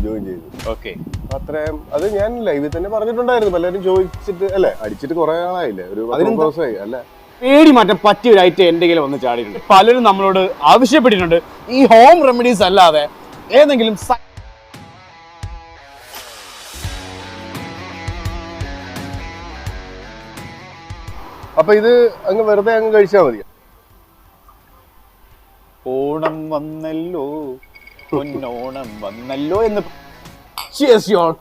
Join ചെയ്തു. Okay, അത്രയും അത് ഞാൻ ലൈവിൽ തന്നെ പറഞ്ഞിട്ടുണ്ടായിരുന്നു. പലരും ചോദിച്ചിട്ട് അല്ലെ, അടിച്ചിട്ട് കുറെ ആളായില്ലേ, ഒരു 10 ദിവസമായി അല്ലെ. പേടി മാറ്റം പറ്റിയ ഒരു ഐറ്റം എന്തെങ്കിലും വന്ന് ചാടിയിട്ടുണ്ട്. പലരും നമ്മളോട് ആവശ്യപ്പെട്ടിട്ടുണ്ട് ഈ ഹോം റെമഡീസ് അല്ലാതെ ഏതെങ്കിലും അപ്പൊ ഇത് അങ്ങ് വെറുതെ അങ്ങ് കഴിച്ചാൽ മതി. ഓണം വന്നല്ലോ പൊന്നോണം വന്നല്ലോ എന്ന്. Cheers y'all.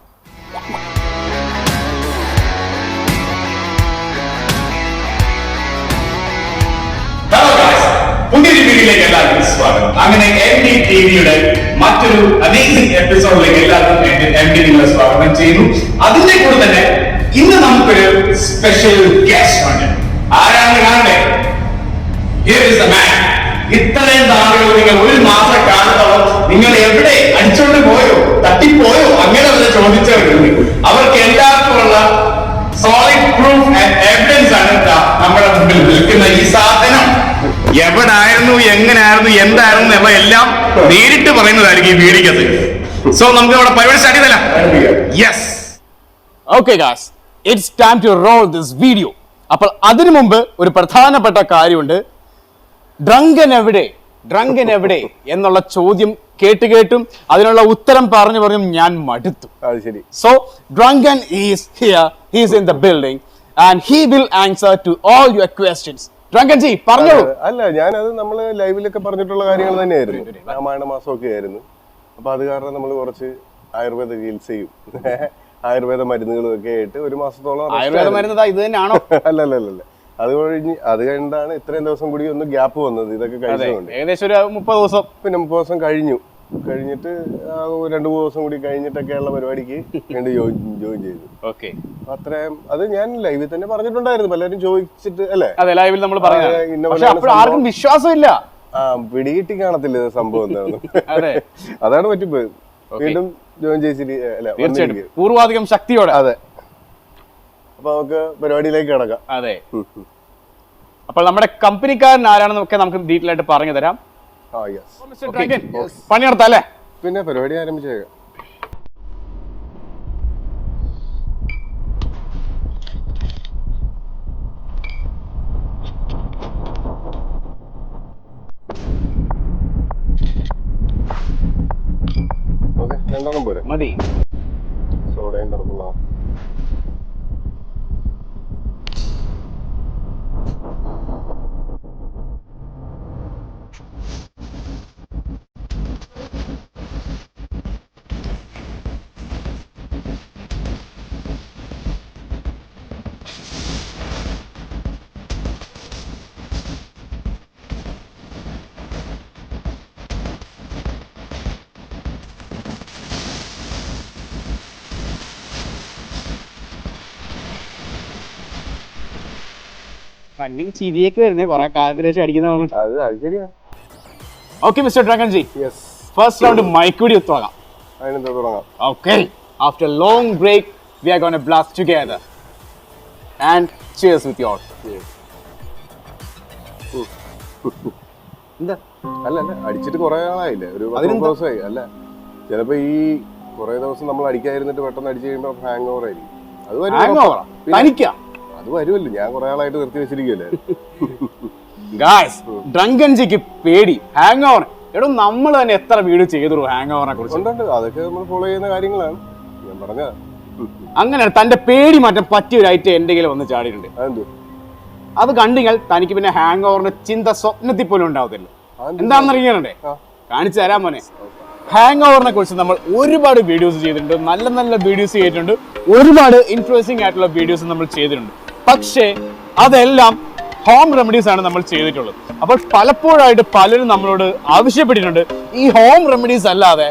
പുതിയൊരു വീഡിയോയിലേക്ക് എല്ലാവർക്കും സ്വാഗതം. അങ്ങനെ MD TVയുടെ മറ്റൊരു അമേസിംഗ് എപ്പിസോഡിലേക്ക് എല്ലാവർക്കും MD നിങ്ങളെ സ്വാഗതം ചെയ്യുന്നു. അതിന്റെ കൂടെ തന്നെ ഇന്ന് നമുക്കൊരു സ്പെഷ്യൽ ഗസ്റ്റ് ഉണ്ട്. ആരാണ് കാണണ്ടേ? Here is the man. ഇത്രയും നാളുകൾ നിങ്ങൾ ഒരു മാസം കാണുന്നവർ നിങ്ങൾ എവിടെ അടിച്ചോണ്ട് പോയോ, തട്ടിപ്പോയോ, അങ്ങനെ വല്ല ചോദിച്ചവരുണ്ട്. അവർക്ക് എല്ലാവർക്കുമുള്ള സോളിഡ് പ്രൂഫ് ആൻഡ് എവിഡൻസ് ആണ് നമ്മുടെ മുമ്പിൽ നിൽക്കുന്ന ഈ സാധനം. എവിടായിരുന്നു, എങ്ങനെയായിരുന്നു, എന്തായിരുന്നു എന്നുള്ള എല്ലാം നേരിട്ട് പറയുന്നതായിരിക്കും ഈ വീഡിയോക്കകത്ത്. സോ നമുക്ക് അവിടെ പരിപാടി സ്റ്റാർട്ട് ചെയ്തല്ല. Yes, okay guys, it's time to roll this video. അപ്പോൾ അതിനു മുമ്പ് ഒരു പ്രധാനപ്പെട്ട കാര്യമുണ്ട്. ഡ്രങ്കൻ എവിടെ എന്നുള്ള ചോദ്യം കേട്ടും അതിനുള്ള ഉത്തരം പറഞ്ഞും ഞാൻ മടുത്തു. അത് ശരി. So drunken is here, he is in the building and he will answer to all your questions. Drunken ji പറഞ്ഞോളൂ. അല്ല, ഞാനത് നമ്മള് ലൈവിലൊക്കെ പറഞ്ഞിട്ടുള്ള കാര്യങ്ങൾ തന്നെയായിരുന്നു. രാമായണ മാസമൊക്കെ ആയിരുന്നു. അപ്പൊ അത് കാരണം നമ്മൾ കുറച്ച് ആയുർവേദ ചികിത്സയും ആയുർവേദ മരുന്നുകളും ഒക്കെ ആയിട്ട് ഒരു മാസത്തോളം. ആയുർവേദ മരുന്ന് ഇത് തന്നെയാണോ? അല്ലല്ല, അത് കഴിഞ്ഞിട്ടാണ് ഇത്രയും ദിവസം കൂടി ഒന്ന് ഗ്യാപ്പ് വന്നത്. ഇതൊക്കെ കഴിച്ചുകൊണ്ട് ഏകദേശം ഒരു 30 ദിവസം. പിന്നെ 30 ദിവസം കഴിഞ്ഞിട്ട് 2-3 ദിവസം കൂടി കഴിഞ്ഞിട്ടൊക്കെയുള്ള പരിപാടിക്ക് വേണ്ടി ജോയിൻ ചെയ്തു. ഓക്കെ, അത്രയും അത് ഞാൻ ലൈവിൽ തന്നെ പറഞ്ഞിട്ടുണ്ടായിരുന്നു. പലരും ചോദിച്ചിട്ട് അല്ലെ. അതെ, ലൈവിൽ നമ്മൾ പറഞ്ഞു. ആർക്കും വിശ്വാസമില്ല. പിടികിട്ടി കാണത്തില്ല ഇത് സംഭവം എന്താണെന്ന്. അതാണ് പറ്റിപ്പോയത്. വീണ്ടും ജോയിൻ ചെയ്തിട്ട് പൂർവാധികം ശക്തിയോടെ. അതെ, അപ്പൊ നമുക്ക് പരിപാടിയിലേക്ക് കിടക്കാം. അതെ, അപ്പോൾ നമ്മുടെ കമ്പനിക്കാരൻ ആരാണെന്നൊക്കെ നമുക്ക് ഡീറ്റെയിൽ ആയിട്ട് പറഞ്ഞു തരാം. പണി നടത്താം അല്ലേ? പിന്നെ പരിപാടി ആരംഭിച്ചേക്കാം. ഓക്കെ, 2 പോരെ മതി. സോഡയും നടത്തുന്ന ചിരിയൊക്കെ വരുന്നേ കുറെ കാലത്തിന് ശേഷം അടിക്കുന്ന. അത് ശരിയാ. Okay mister Dragon ji, first round mic കൂടി തുടങ്ങാം. Okay, after long break we are gonna blast together and cheers with you all. എന്താ അല്ല അടിച്ചിട്ട് കുറെ ആളായില്ലേ, ഒരു 10 ദിവസമായി അല്ല. ചിലപ്പോ ഈ കുറെ ദിവസം നമ്മൾ അടിക്കാതിരുന്നിട്ട് പെട്ടെന്ന് അടിച്ചു കഴിയുമ്പോ ഹാങ് ഓവർ ആയിരിക്കും. അത് വരുമല്ലോ. ഞാൻ കുറെ ആളായിട്ട് നിർത്തി വെച്ചിരിക്കുമല്ലേ. ഗായ്സ്, ഡ്രങ്കൻ ജിക്ക് പേടി ഹാങ് ഓവർ. എടോ, നമ്മൾ തന്നെ എത്ര വീഡിയോ ചെയ്തു ഹാങ് ഓവറിനെ കുറിച്ച്. അതൊക്കെ നമ്മൾ ഫോളോ ചെയ്യുന്ന കാര്യങ്ങളാണ് ഞാൻ പറഞ്ഞത്. അങ്ങനെയാണ് തന്റെ പേടി മാറ്റം പറ്റിയ ഒരു ഐറ്റം എന്തെങ്കിലും വന്ന് ചാടിയിട്ടുണ്ട്. അത് കണ്ടിങ്ങൾ തനിക്ക് പിന്നെ ഹാങ് ഓവറിന്റെ ചിന്ത സ്വപ്നത്തിൽ പോലും ഉണ്ടാവത്തില്ല. എന്താണെന്ന് അറിയണ്ടേ? കാണിച്ചു തരാൻ മോനെ. ഹാങ് ഓവറിനെ കുറിച്ച് നമ്മൾ ഒരുപാട് വീഡിയോസ് ചെയ്തിട്ടുണ്ട്, നല്ല നല്ല വീഡിയോസ് ചെയ്തിട്ടുണ്ട്, ഒരുപാട് ഇൻട്രസ്റ്റിംഗ് ആയിട്ടുള്ള വീഡിയോസ് നമ്മൾ ചെയ്തിട്ടുണ്ട്. പക്ഷേ അതെല്ലാം ഹോം റെമഡീസ് ആണ് നമ്മൾ ചെയ്തിട്ടുള്ളത്. അപ്പോൾ പലപ്പോഴായിട്ട് പലരും നമ്മളോട് ആവശ്യപ്പെട്ടിട്ടുണ്ട് ഈ ഹോം റെമഡീസ് അല്ലാതെ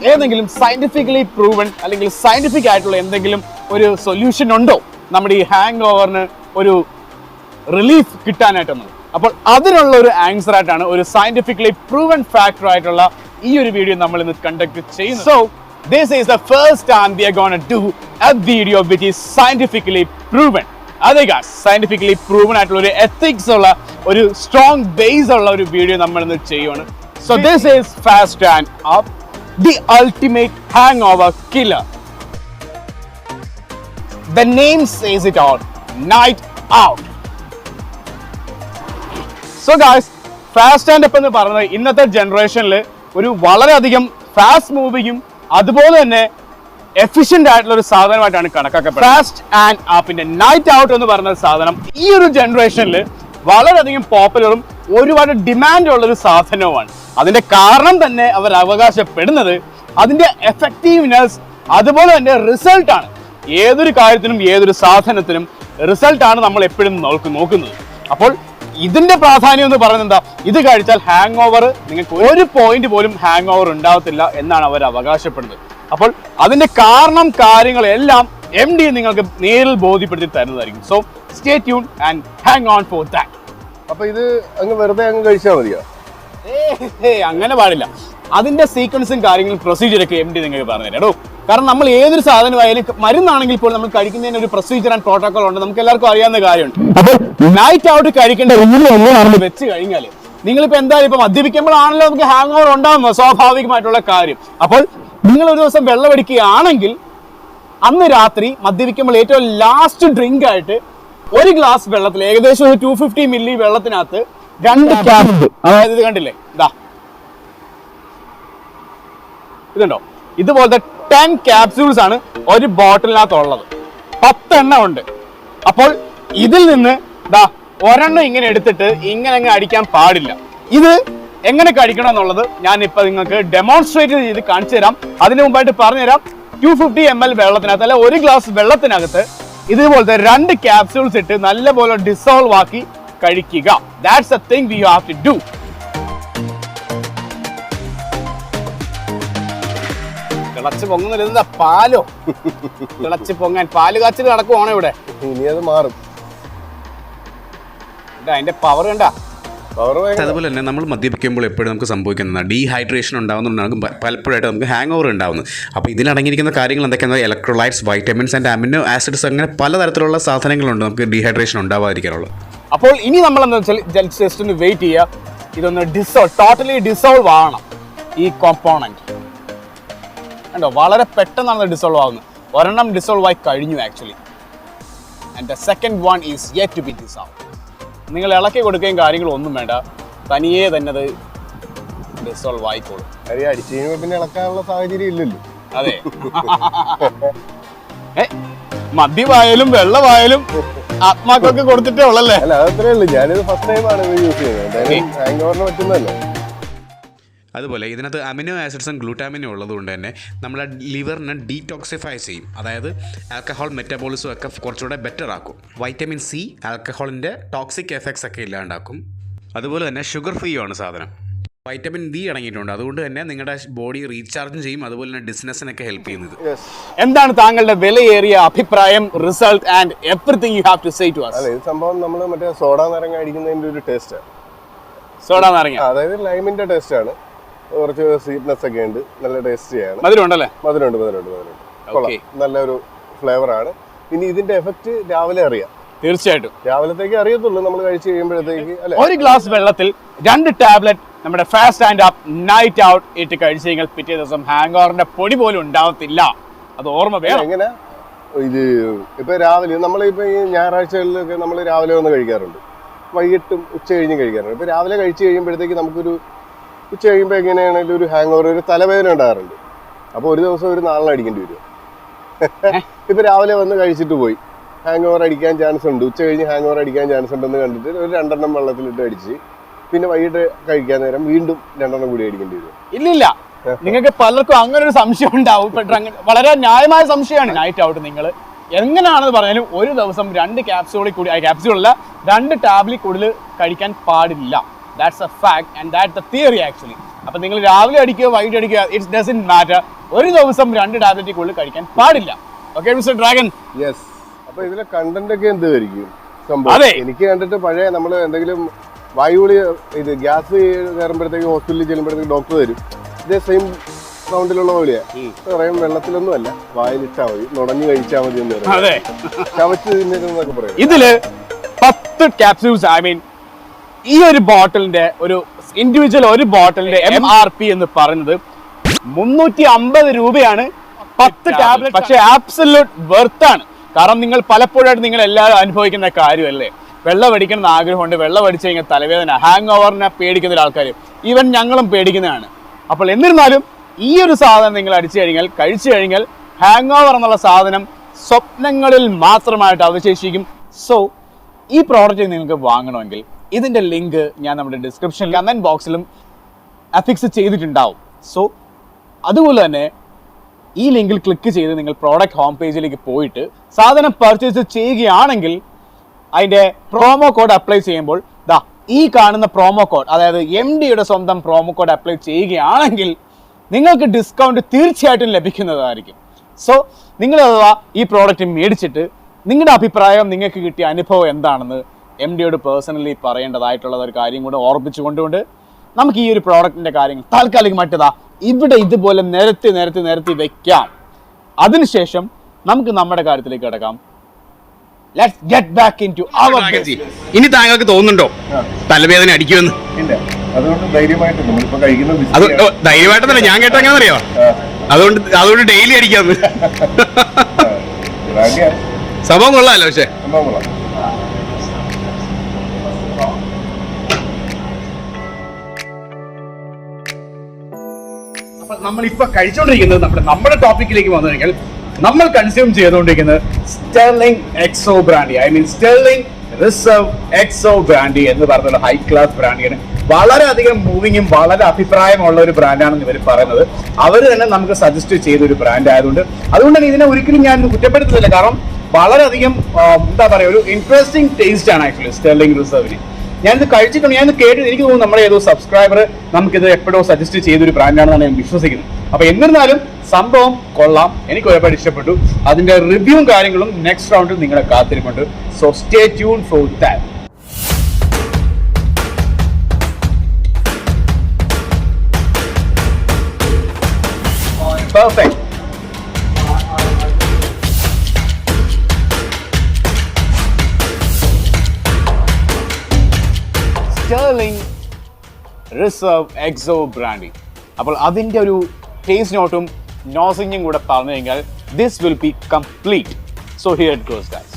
ഏതെങ്കിലും സയന്റിഫിക്കലി പ്രൂവൺ അല്ലെങ്കിൽ സയന്റിഫിക് ആയിട്ടുള്ള എന്തെങ്കിലും ഒരു സൊല്യൂഷൻ ഉണ്ടോ നമ്മുടെ ഈ ഹാങ് ഓവറിന് ഒരു റിലീഫ് കിട്ടാനായിട്ടൊന്നും. അപ്പോൾ അതിനുള്ള ഒരു ആൻസർ ആയിട്ടാണ് ഒരു സയന്റിഫിക്കലി പ്രൂവൺ ഫാക്ടർ ആയിട്ടുള്ള ഈ ഒരു വീഡിയോ നമ്മൾ ഇന്ന് കണ്ടക്ട് ചെയ്യുന്നത്. So this is the first time we are gonna do A video which is scientifically proven. അതെ ഗായ്സ്, സയന്റിഫിക്കലി പ്രൂവൺ ആയിട്ടുള്ള ഒരു എത്തിക്സ് ഉള്ള ഒരു സ്ട്രോങ് ബേസ് ഉള്ള ഒരു വീഡിയോ നമ്മൾ ഇന്ന് ചെയ്യുവാണ്. So this is fast and up. the ultimate hangover killer. The name says it all. Night out. So guys, fast and up എന്ന് പറയുന്നത് ഇന്നത്തെ ജനറേഷനിൽ ഒരു വളരെയധികം ഫാസ്റ്റ് മൂവിങ്ങും അതുപോലെ തന്നെ എഫിഷ്യന്റ് ആയിട്ടുള്ള ഒരു സാധനമായിട്ടാണ് കണക്കാക്കപ്പെടുന്നത്. ഫാസ്റ്റ് ആൻഡ് അപ്പിന്റെ നൈറ്റ് ഔട്ട് എന്ന് പറയുന്ന സാധനം ഈ ഒരു ജനറേഷനിൽ വളരെയധികം പോപ്പുലറും ഒരുപാട് ഡിമാൻഡ് ഉള്ള ഒരു സാധനവുമാണ്. അതിന്റെ കാരണം തന്നെ അവർ അവകാശപ്പെടുന്നത് അതിന്റെ എഫക്റ്റീവ്നെസ് അതുപോലെ തന്നെ റിസൾട്ട് ആണ്. ഏതൊരു കാര്യത്തിനും ഏതൊരു സാധനത്തിനും റിസൾട്ട് ആണ് നമ്മൾ എപ്പോഴും നോക്കുന്നത്. അപ്പോൾ ഇതിന്റെ പ്രാധാന്യം എന്ന് പറയുന്നത് എന്താ, ഇത് കഴിച്ചാൽ ഹാങ് ഓവർ നിങ്ങൾക്ക് ഒരു പോയിന്റ് പോലും ഹാങ് ഓവർ ഉണ്ടാവത്തില്ല എന്നാണ് അവർ അവകാശപ്പെടുന്നത്. അപ്പോൾ അതിന്റെ കാരണം കാര്യങ്ങളെല്ലാം MD നിങ്ങൾക്ക് നേരിൽ ബോധ്യപ്പെടുത്തി തരുന്നതായിരിക്കും. So stay tune and hang on for that. അപ്പൊ ഇത് അങ്ങ് വെറുതെ അങ്ങ് കഴിച്ചാൽ മതിയോ? അങ്ങനെ പാടില്ല. അതിന്റെ സീക്വൻസും കാര്യങ്ങളും പ്രൊസീജിയറൊക്കെ MD നിങ്ങൾക്ക് പറഞ്ഞുതരാം. കാരണം നമ്മൾ ഏതൊരു സാധനമായാലും മരുന്നാണെങ്കിൽ പോലും നമ്മൾ കഴിക്കുന്നതിന് ഒരു പ്രൊസീജിയർ ആൻഡ് പ്രോട്ടോകോൾ ഉണ്ട്, നമുക്ക് എല്ലാവർക്കും അറിയാവുന്ന കാര്യമുണ്ട്. അപ്പോൾ നൈറ്റ് ഔട്ട് കഴിക്കേണ്ട റൂൾ ഒന്നാണെന്ന് വെച്ച് കഴിഞ്ഞാൽ നിങ്ങളിപ്പോൾ എന്തായാലും ഇപ്പൊ മദ്യപിക്കുമ്പോഴാണല്ലോ നമുക്ക് ഹാങ് ഓവർ ഉണ്ടാകുന്നത്, സ്വാഭാവികമായിട്ടുള്ള കാര്യം. അപ്പോൾ നിങ്ങൾ ഒരു ദിവസം വെള്ളമടിക്കുകയാണെങ്കിൽ അന്ന് രാത്രി മദ്യപിക്കുമ്പോൾ ഏറ്റവും ലാസ്റ്റ് ഡ്രിങ്ക് ആയിട്ട് ഒരു ഗ്ലാസ് വെള്ളത്തിൽ ഏകദേശം ഒരു 250 മില്ലി വെള്ളത്തിനകത്ത് 2 ക്യാപ്സ്, അതായത് ഇത് കണ്ടില്ലേ, ഇതുണ്ടോ, ഇതുപോലത്തെ 10 ക്യാപ്സ്യൂൾസ് ആണ് ഒരു ബോട്ടിലിനകത്തുള്ളത്. 10 എണ്ണം ഉണ്ട്. അപ്പോൾ ഇതിൽ നിന്ന് ഒരെണ്ണം ഇങ്ങനെ എടുത്തിട്ട് ഇങ്ങനെ അങ്ങ് അടിക്കാൻ പാടില്ല. ഇത് എങ്ങനെ കഴിക്കണം എന്നുള്ളത് ഞാൻ ഇപ്പൊ നിങ്ങൾക്ക് ഡെമോൺസ്ട്രേറ്റ് ചെയ്ത് കാണിച്ചു തരാം. അതിനു മുമ്പായിട്ട് പറഞ്ഞുതരാം. 250 ml വെള്ളത്തിനകത്ത് അല്ലെ ഒരു ഗ്ലാസ് വെള്ളത്തിനകത്ത് ഇതുപോലത്തെ 2 ക്യാപ്സ്യൂൾസ് ഇട്ട് നല്ലപോലെ ഡിസോൾവ് ആക്കി കഴിക്കുക. That's a thing we have to do. തിളച്ച് പൊങ്ങുന്നില്ല, എന്താ പാലോ? തിളച്ച് പൊങ്ങാൻ പാല് കാച്ചിൽ നടക്കുവാണോ ഇവിടെ? ഇനി അത് മാറും. അതിന്റെ പവർ കണ്ടാ. അതുപോലെ തന്നെ നമ്മൾ മദ്യപിക്കുമ്പോൾ എപ്പോഴും നമുക്ക് സംഭവിക്കുന്നത് ഡീഹൈഡ്രേഷൻ ഉണ്ടാകുന്നതുകൊണ്ടാണ് പലപ്പോഴായിട്ട് നമുക്ക് ഹാങ് ഓവർ ഉണ്ടാകുന്നത്. അപ്പോൾ ഇതിലടങ്ങിയിരിക്കുന്ന കാര്യങ്ങൾ എന്തൊക്കെയാണ്? Electrolytes, vitamins and amino acids, അങ്ങനെ പലതരത്തിലുള്ള സാധനങ്ങളുണ്ട് നമുക്ക് ഡീഹൈഡ്രേഷൻ ഉണ്ടാവാതിരിക്കാനുള്ളത്. അപ്പോൾ ഇനി നമ്മൾ എന്താ വെച്ചാൽ ജസ്റ്റ് ഒന്ന് വെയിറ്റ് ചെയ്യുക. ഇതൊന്ന് ടോട്ടലി ഡിസോൾവ് ആവണം ഈ കോമ്പോണന്റ്. കണ്ടോ, വളരെ പെട്ടെന്നാണ് ഡിസോൾവ് ആവുന്നത്. ഒരെണ്ണം ഡിസോൾവ് ആയി കഴിഞ്ഞു actually, and the second one is yet to be dissolve. നിങ്ങൾ ഇളക്കി കൊടുക്കുകയും കാര്യങ്ങളും ഒന്നും വേണ്ട, തനിയെ തന്നെ അത് ഡിസോൾവ് ആയിക്കോളും. അടിച്ചു കഴിയുമ്പോൾ പിന്നെ ഇളക്കാനുള്ള സാഹചര്യം ഇല്ലല്ലോ. അതെ, മദ്യമായാലും വെള്ളമായാലും ആത്മാക്കൊക്കെ കൊടുത്തിട്ടേ ഉള്ളല്ലേ. അല്ല, അതത്രേ ഉള്ളൂ. ഞാനിത് ഫസ്റ്റ് ടൈമാണ് ഇത് യൂസ് ചെയ്യുന്നത്. എന്തായാലും ഹാങ് ഓവറിന് പറ്റുന്നല്ലോ. അതുപോലെ ഇതിനകത്ത് അമിനോ ആസിഡ്സും ഗ്ലൂട്ടാമിനും ഉള്ളതുകൊണ്ട് തന്നെ നമ്മുടെ ലിവറിനെ ഡീടോക്സിഫൈ ചെയ്യും. അതായത് ആൽക്കഹോൾ മെറ്റബോളിസം ഒക്കെ കുറച്ചുകൂടെ ബെറ്റർ ആക്കും. വൈറ്റമിൻ സി ആൽക്കഹോളിൻ്റെ ടോക്സിക് എഫക്ട്സ് ഒക്കെ ഇല്ലാണ്ടാക്കും. അതുപോലെ തന്നെ ഷുഗർ ഫ്രീ ആണ് സാധനം. വൈറ്റമിൻ ബി അടങ്ങിയിട്ടുണ്ട്. അതുകൊണ്ട് തന്നെ നിങ്ങളുടെ ബോഡി റീചാർജും ചെയ്യും. അതുപോലെ തന്നെ ഡിസ്നെസ്സിനൊക്കെ ഹെൽപ്പ് ചെയ്യുന്നത്. എന്താണ് താങ്കളുടെ വിലയേറിയ അഭിപ്രായം, result and everything you have to say to us? അല്ല, ഇത് സംഭവം നമ്മൾ മറ്റേ സോഡാ നാരങ്ങ അടിക്കുന്നതിന്റെ ഒരു ടേസ്റ്റാണ്. സോഡാ നാരങ്ങ അതായത് ലൈമിന്റെ ടേസ്റ്റ് ആണ്. കുറച്ച് സ്വീറ്റ്നെസ് ഒക്കെ ഉണ്ട്, നല്ല ടേസ്റ്റിയാണ്. മധുരം ഉണ്ടല്ലേ? മധുരമുണ്ട്. നല്ലൊരു ഫ്ലേവർ ആണ്. ഇനി ഇതിന്റെ എഫക്റ്റ് രാവിലെ അറിയാം. തീർച്ചയായിട്ടും രാവിലത്തേക്ക് അറിയത്തുള്ളൂ, നമ്മൾ കഴിച്ച് കഴിയുമ്പോഴത്തേക്ക്. അല്ലെ, ഒരു ഗ്ലാസ് വെള്ളത്തിൽ 2 ടാബ്ലറ്റ് നമ്മുടെ fast and up night out ഇട്ട് കഴിച്ചു കഴിഞ്ഞാൽ പിറ്റേ ദിവസം ഹാങ് ഓവറിന്റെ പൊടി പോലും ഉണ്ടാവത്തില്ല. അത് ഓർമ്മ വേണം. എങ്ങനെ ഇത് ഇപ്പൊ രാവിലെ നമ്മളിപ്പോ ഈ ഞായറാഴ്ചകളിലൊക്കെ നമ്മൾ രാവിലെ വന്ന് കഴിക്കാറുണ്ട്, വൈകിട്ടും ഉച്ച കഴിഞ്ഞ് കഴിക്കാറുണ്ട്. ഇപ്പൊ രാവിലെ കഴിച്ചു കഴിയുമ്പോഴത്തേക്ക് നമുക്കൊരു ഉച്ച കഴിയുമ്പോൾ എങ്ങനെയാണെങ്കിലും ഒരു ഹാങ് ഓവർ, ഒരു തലവേദന ഉണ്ടാകാറുണ്ട്. അപ്പോൾ ഒരു ദിവസം ഒരു 4 അടിക്കേണ്ടി വരും. ഇപ്പൊ രാവിലെ വന്ന് കഴിച്ചിട്ട് പോയി ഹാങ് ഓവർ അടിക്കാൻ ചാൻസ് ഉണ്ട്, ഉച്ച കഴിഞ്ഞ് ഹാങ് ഓവർ അടിക്കാൻ ചാൻസ് ഉണ്ടെന്ന് കണ്ടിട്ട് ഒരു 2 എണ്ണം വെള്ളത്തിലിട്ട് അടിച്ച് പിന്നെ വൈകിട്ട് കഴിക്കാൻ നേരം വീണ്ടും 2 എണ്ണം കൂടി അടിക്കേണ്ടി വരും. ഇല്ലില്ല, നിങ്ങൾക്ക് പലർക്കും അങ്ങനെ ഒരു സംശയം ഉണ്ടാവും. വളരെ ന്യായമായ സംശയമാണ്. നൈറ്റ് ഔട്ട് നിങ്ങൾ എങ്ങനെയാണെന്ന് പറഞ്ഞാലും ഒരു ദിവസം 2 ക്യാപ്സ്യൂളിൽ കൂടി, ക്യാപ്സ്യൂളല്ല 2 ടാബ്ലറ്റ് കൂടുതൽ കഴിക്കാൻ പാടില്ല. That's A fact and that's A theory actually. അപ്പൊ നിങ്ങൾ രാവിലെ അടിക്കുക വൈകിട്ട് അടിക്കുക, ഇറ്റ്സ് ഡസന്റ് മാറ്റർ. ഒരു ദിവസം 2 ടാബ്ലറ്റ് കൂടുതൽ കഴിക്കാൻ പാടില്ല. Okay mister dragon? യെസ്. അപ്പൊ ഇതിലെ കണ്ടന്റ് ഒക്കെ എന്തായിരിക്കും സംഭവം? എനിക്ക് കണ്ടിട്ട് പഴയ നമ്മൾ എന്തെങ്കിലും വായുവിളി, ഇത് ഗ്യാസ് കയറുമ്പോഴത്തേക്ക് ഹോസ്പിറ്റലിൽ ചെല്ലുമ്പോഴത്തേക്ക് ഡോക്ടർ തരും ഇതേ സെയിം സൗണ്ടിലുള്ള പോലെയാ പറയും. വെള്ളത്തിലൊന്നും അല്ല, വായിലിട്ടാ മതി, നുടഞ്ഞു കഴിച്ചാൽ മതി എന്ന് പറയും. ചവച്ച് തിന്നൊക്കെ പറയും. ഇതില് 10 ക്യാപ്സ്യൂൾസ്, ഐ മീൻ ഈ ഒരു ബോട്ടിലിന്റെ ഒരു ഇൻഡിവിജ്വൽ ഒരു ബോട്ടിലിന്റെ MRP എന്ന് പറയുന്നത് 350 രൂപയാണ് 10 ടാബ്ലറ്റ്. പക്ഷെ ആബ്സല്യൂട്ട് വെർത്ത് ആണ്. കാരണം നിങ്ങൾ പലപ്പോഴായിട്ട് നിങ്ങൾ എല്ലാവരും അനുഭവിക്കുന്ന കാര്യമല്ലേ, വെള്ളം അടിക്കണം എന്ന് ആഗ്രഹമുണ്ട്, വെള്ളം അടിച്ചു കഴിഞ്ഞാൽ തലവേദന, ഹാങ് ഓവറിനെ പേടിക്കുന്ന ആൾക്കാർ, ഈവൻ ഞങ്ങളും പേടിക്കുന്നതാണ്. അപ്പോൾ എന്നിരുന്നാലും ഈ ഒരു സാധനം നിങ്ങൾ അടിച്ചു കഴിഞ്ഞാൽ, കഴിച്ചു കഴിഞ്ഞാൽ ഹാങ് ഓവർ എന്നുള്ള സാധനം സ്വപ്നങ്ങളിൽ മാത്രമായിട്ട് അവശേഷിക്കും. സോ ഈ പ്രോഡക്റ്റ് നിങ്ങൾക്ക് വാങ്ങണമെങ്കിൽ ഇതിൻ്റെ ലിങ്ക് ഞാൻ നമ്മുടെ ഡിസ്ക്രിപ്ഷനിൽ കമൻറ്റ് ബോക്സിലും അഫിക്സ് ചെയ്തിട്ടുണ്ടാവും. സോ അതുപോലെ തന്നെ ഈ ലിങ്കിൽ ക്ലിക്ക് ചെയ്ത് നിങ്ങൾ പ്രോഡക്റ്റ് ഹോം പേജിലേക്ക് പോയിട്ട് സാധനം പർച്ചേസ് ചെയ്യുകയാണെങ്കിൽ അതിൻ്റെ പ്രോമോ കോഡ് അപ്ലൈ ചെയ്യുമ്പോൾ ദാ ഈ കാണുന്ന പ്രോമോ കോഡ്, അതായത് MDയുടെ സ്വന്തം പ്രോമോ കോഡ് അപ്ലൈ ചെയ്യുകയാണെങ്കിൽ നിങ്ങൾക്ക് ഡിസ്കൗണ്ട് തീർച്ചയായിട്ടും ലഭിക്കുന്നതായിരിക്കും. സോ നിങ്ങൾ അഥവാ ഈ പ്രോഡക്റ്റ് മേടിച്ചിട്ട് നിങ്ങളുടെ അഭിപ്രായം, നിങ്ങൾക്ക് കിട്ടിയ അനുഭവം എന്താണെന്ന് MDയോട് പേഴ്സണലി പറയേണ്ടതായിട്ടുള്ള ഒരു കാര്യം കൂടെ ഓർമ്മിച്ചുകൊണ്ടുകൊണ്ട് നമുക്ക് ഈ ഒരു പ്രോഡക്റ്റിൻ്റെ കാര്യങ്ങൾ താൽക്കാലികമായിട്ടതാ ഇവിടെ ഇതുപോലെ നിരത്തി വെക്കാം. അതിനുശേഷം നമുക്ക് നമ്മുടെ കാര്യത്തിലേക്ക് കിടക്കാം. Let's get back into our business. ഇനി താങ്കൾക്ക് തോന്നുന്നുണ്ടോ തലവേദന അടിക്കുമെന്ന്? അതുകൊണ്ട് ധൈര്യമായിട്ട് നമ്മളിപ്പോ കഴിക്കുന്ന അത് ധൈര്യമായിട്ടല്ല, ഞാൻ കേട്ട എങ്ങനെ അറിയോ, അതുകൊണ്ട് ഡെയിലി അടിക്കാന്ന്. സംഭവം കൊള്ളാമല്ലോ. പക്ഷേ നമ്മളിപ്പോ കഴിച്ചുകൊണ്ടിരിക്കുന്നത് നമ്മുടെ ടോപ്പിക്കിലേക്ക് വന്നു കഴിഞ്ഞാൽ നമ്മൾ കൺസ്യൂം ചെയ്തുകൊണ്ടിരിക്കുന്നത് Sterling XO brandy, I mean Sterling Reserve XO brandy എന്ന് പറഞ്ഞുള്ള ഹൈ ക്ലാസ് ബ്രാൻഡിയാണ്. വളരെയധികം മൂവിങ്ങും വളരെ അഭിപ്രായമുള്ള ഒരു ബ്രാൻഡാണെന്ന് ഇവർ പറയുന്നത്. അവർ തന്നെ നമുക്ക് സജസ്റ്റ് ചെയ്ത ഒരു ബ്രാൻഡ് ആയതുകൊണ്ട് തന്നെ ഇതിനെ ഒരിക്കലും ഞാൻ കുറ്റപ്പെടുത്തുന്നില്ല. കാരണം വളരെയധികം എന്താ പറയുക, ഒരു ഇൻട്രസ്റ്റിംഗ് ടേസ്റ്റ് ആണ് ആക്ച്വലി സ്റ്റെർലിംഗ് റിസർവിന്. ഞാനിത് കഴിച്ചിട്ടുണ്ട്, ഞാനിത് കേട്ട്, എനിക്ക് തോന്നുന്നു നമ്മുടെ ഏതോ സബ്സ്ക്രൈബർ നമുക്കിത് എപ്പോഴോ സജസ്റ്റ് ചെയ്തൊരു ബ്രാൻഡാണെന്നാണ് ഞാൻ വിശ്വസിക്കുന്നത്. അപ്പൊ എന്നിരുന്നാലും സംഭവം കൊള്ളാം, എനിക്ക് ഒരുപാട് ഇഷ്ടപ്പെട്ടു. അതിന്റെ റിവ്യൂവും കാര്യങ്ങളും നെക്സ്റ്റ് റൗണ്ടിൽ നിങ്ങളെ കാത്തിരിപ്പുണ്ട്. So stay tune for that. Perfect. Sterling Reserve XO brandy. അപ്പോൾ അതിൻ്റെ ഒരു ടേസ്റ്റ് നോട്ടും നോസിങ്ങും കൂടെ പറഞ്ഞു കഴിഞ്ഞാൽ this will be complete. So here it goes guys.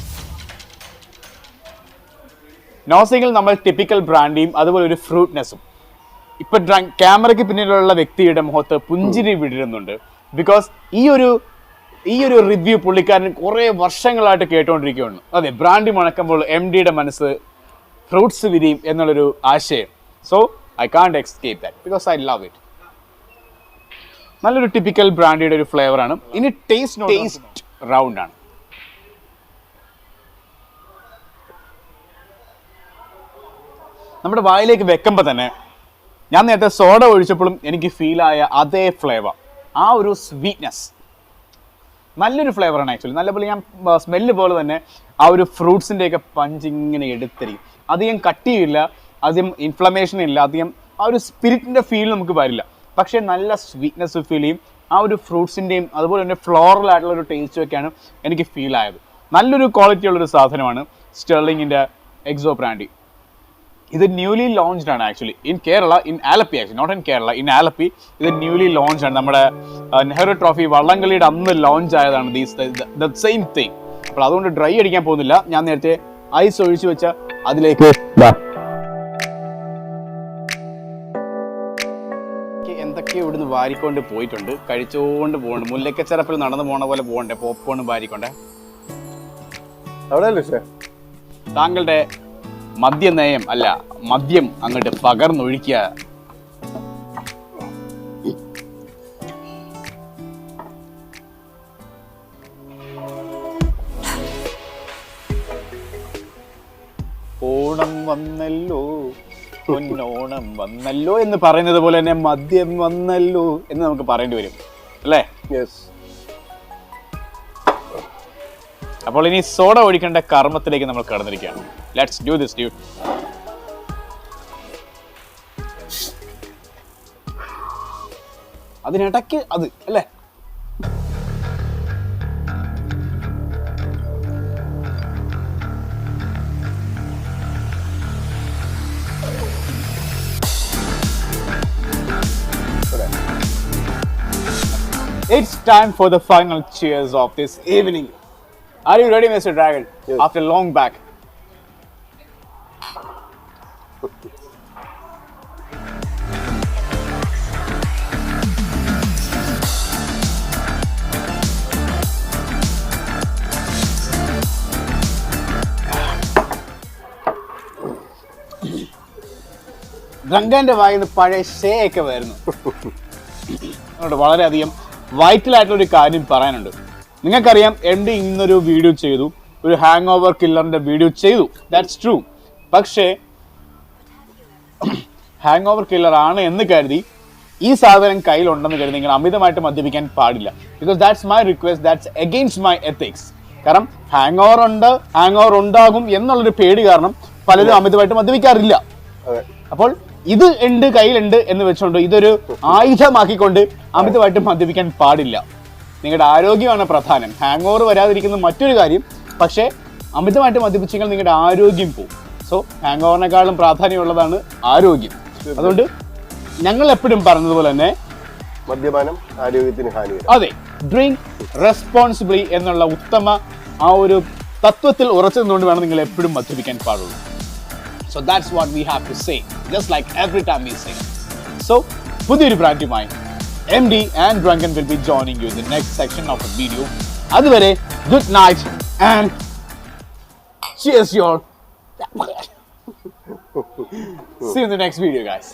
നോസിങ്ങിൽ നമ്മൾ ടിപ്പിക്കൽ ബ്രാൻഡിയും അതുപോലെ ഒരു ഫ്രൂട്ട്നെസ്സും. ഇപ്പം ക്യാമറയ്ക്ക് പിന്നിലുള്ള വ്യക്തിയുടെ മുഖത്ത് പുഞ്ചിരി വിടരുന്നുണ്ട്. ബിക്കോസ് ഈ ഒരു റിവ്യൂ പുള്ളിക്കാരൻ കുറേ വർഷങ്ങളായിട്ട് കേട്ടുകൊണ്ടിരിക്കുകയാണ്. അതെ, ബ്രാൻഡി മണക്കുമ്പോൾ MDയുടെ മനസ്സ് ഫ്രൂട്ട്സ് വിരിയും എന്നുള്ളൊരു ആശയം. So I can't escape that because I love it. നല്ലൊരു ടിപ്പിക്കൽ ബ്രാൻഡിയുടെ ഒരു ഫ്ലേവറാണ്. ഇനി ടേസ്റ്റ് റൗണ്ട് ആണ്. നമ്മുടെ വായിലേക്ക് വെക്കുമ്പോൾ തന്നെ ഞാൻ നേരത്തെ സോഡ ഒഴിച്ചപ്പോഴും എനിക്ക് ഫീലായ അതേ ഫ്ലേവർ, ആ ഒരു സ്വീറ്റ്നെസ്, നല്ലൊരു ഫ്ലേവറാണ് ആക്ച്വലി. നല്ലപോലെ ഞാൻ സ്മെല്ല് പോലെ തന്നെ ആ ഒരു ഫ്രൂട്ട്സിൻ്റെയൊക്കെ പഞ്ച് ഇങ്ങനെ എടുത്തിരിക്കും. അധികം കട്ടിയില്ല, അധികം ഇൻഫ്ലമേഷൻ ഇല്ല, അധികം ആ ഒരു സ്പിരിറ്റിൻ്റെ ഫീൽ നമുക്ക് വരില്ല. പക്ഷേ നല്ല സ്വീറ്റ്നെസ് ഫീൽ ചെയ്യും. ആ ഒരു ഫ്രൂട്ട്സിൻ്റെയും അതുപോലെ തന്നെ ഫ്ലോറൽ ആയിട്ടുള്ള ഒരു ടേസ്റ്റ് ഒക്കെയാണ് എനിക്ക് ഫീൽ ആയത്. നല്ലൊരു ക്വാളിറ്റി ഉള്ളൊരു സാധനമാണ് സ്റ്റെർലിംഗിൻ്റെ എക്സോ ബ്രാൻഡി. ഇത് ന്യൂലി ലോഞ്ച്ഡ് ആണ് actually in Kerala, in Alleppey actually, not in Kerala, in Alleppey. ഇത് ന്യൂലി ലോഞ്ച് ആണ്. നമ്മുടെ നെഹ്റു ട്രോഫി വള്ളംകളിയുടെ അന്ന് ലോഞ്ച് ആയതാണ് ദ സെയിം തിങ്. അപ്പോൾ അതുകൊണ്ട് ഡ്രൈ അടിക്കാൻ പോകുന്നില്ല. ഞാൻ നേരത്തെ ഐസ് ഒഴിച്ചു വെച്ച അതിലേക്ക് എന്തൊക്കെയോ ഇവിടുന്ന് വാരിക്കൊണ്ട് പോയിട്ടുണ്ട്, കഴിച്ചുകൊണ്ട് പോകുന്നുണ്ട്. മുല്ലക്കച്ചറപ്പിൽ നടന്നു പോണ പോലെ പോകണ്ടേ, പോപ്കോൺ വാരിക്കൊണ്ടേ. താങ്കളുടെ മദ്യനയം അല്ല, മദ്യം അങ്ങോട്ട് പകർന്നൊഴിക്കുക. ഓണം വന്നല്ലോ, പൊന്നോണം വന്നല്ലോ എന്ന് പറയുന്നത് പോലെ തന്നെ മദ്യം വന്നല്ലോ എന്ന് നമുക്ക് പറയേണ്ടി വരും അല്ലേ? യെസ്. അപ്പോൾ ഇനി സോഡ ഒഴിക്കേണ്ട കർമ്മത്തിലേക്ക് നമ്മൾ കടന്നിരിക്കുകയാണ്. Let's do this ഡ്യൂട്ട്. അതിനിടയ്ക്ക് അത് അല്ലേ? It's time for the final cheers of this evening. Are you ready, Mr. Dragon? Yes. After long back. ഡ്രങ്കന്റെ വായിൽ നിന്ന് പഴയ ഷേയൊക്കെ വരുന്നു. അതുകൊണ്ട് വളരെയധികം വൈറ്റലായിട്ടുള്ള ഒരു കാര്യം പറയാനുണ്ട്. നിങ്ങൾക്കറിയാം MD ഇന്നൊരു വീഡിയോ ചെയ്തു, ഒരു ഹാങ് ഓവർ കില്ലറിന്റെ വീഡിയോ ചെയ്തു. That's true. പക്ഷേ ഹാങ് ഓവർ കില്ലർ ആണ് എന്ന് കരുതി ഈ സാധനം കയ്യിലുണ്ടെന്ന് കരുതി നിങ്ങൾ അമിതമായിട്ട് മദ്യപിക്കാൻ പാടില്ല. Because that's my request, that's against my ethics. കാരണം ഹാങ് ഓവർ ഉണ്ടാകും എന്നുള്ളൊരു പേടി കാരണം പലരും അമിതമായിട്ട് മദ്യപിക്കാറില്ല. അപ്പോൾ ഇത് ഉണ്ട്, കയ്യിലുണ്ട് എന്ന് വെച്ചുകൊണ്ട് ഇതൊരു ആയുധമാക്കിക്കൊണ്ട് അമിതമായിട്ട് മദ്യപിക്കാൻ പാടില്ല. നിങ്ങളുടെ ആരോഗ്യമാണ് പ്രധാനം. ഹാങ് ഓവർ വരാതിരിക്കുന്ന മറ്റൊരു കാര്യം. പക്ഷേ അമിതമായിട്ട് മദ്യപിച്ചെങ്കിൽ നിങ്ങളുടെ ആരോഗ്യം പോകും. സോ ഹാങ് ഓവറിനേക്കാളും പ്രാധാന്യമുള്ളതാണ് ആരോഗ്യം. അതുകൊണ്ട് ഞങ്ങൾ എപ്പോഴും പറഞ്ഞതുപോലെ തന്നെ മദ്യപാനം ആരോഗ്യത്തിന് ഹാനികരം. അതെ, ഡ്രിങ്ക് റെസ്പോൺസിബിളി എന്നുള്ള ഉത്തമ ആ ഒരു തത്വത്തിൽ ഉറച്ചു നിന്നുകൊണ്ട് വേണം നിങ്ങൾ എപ്പോഴും മദ്യപിക്കാൻ പാടുള്ളൂ. So that's what we have to say, just like every time we say. So, പുതിയൊരു ബ്രാൻഡുമായി MD and Drunken will be joining you in the next section of the video. അതുവരെ good night and cheers y'all. See you in the next video, guys.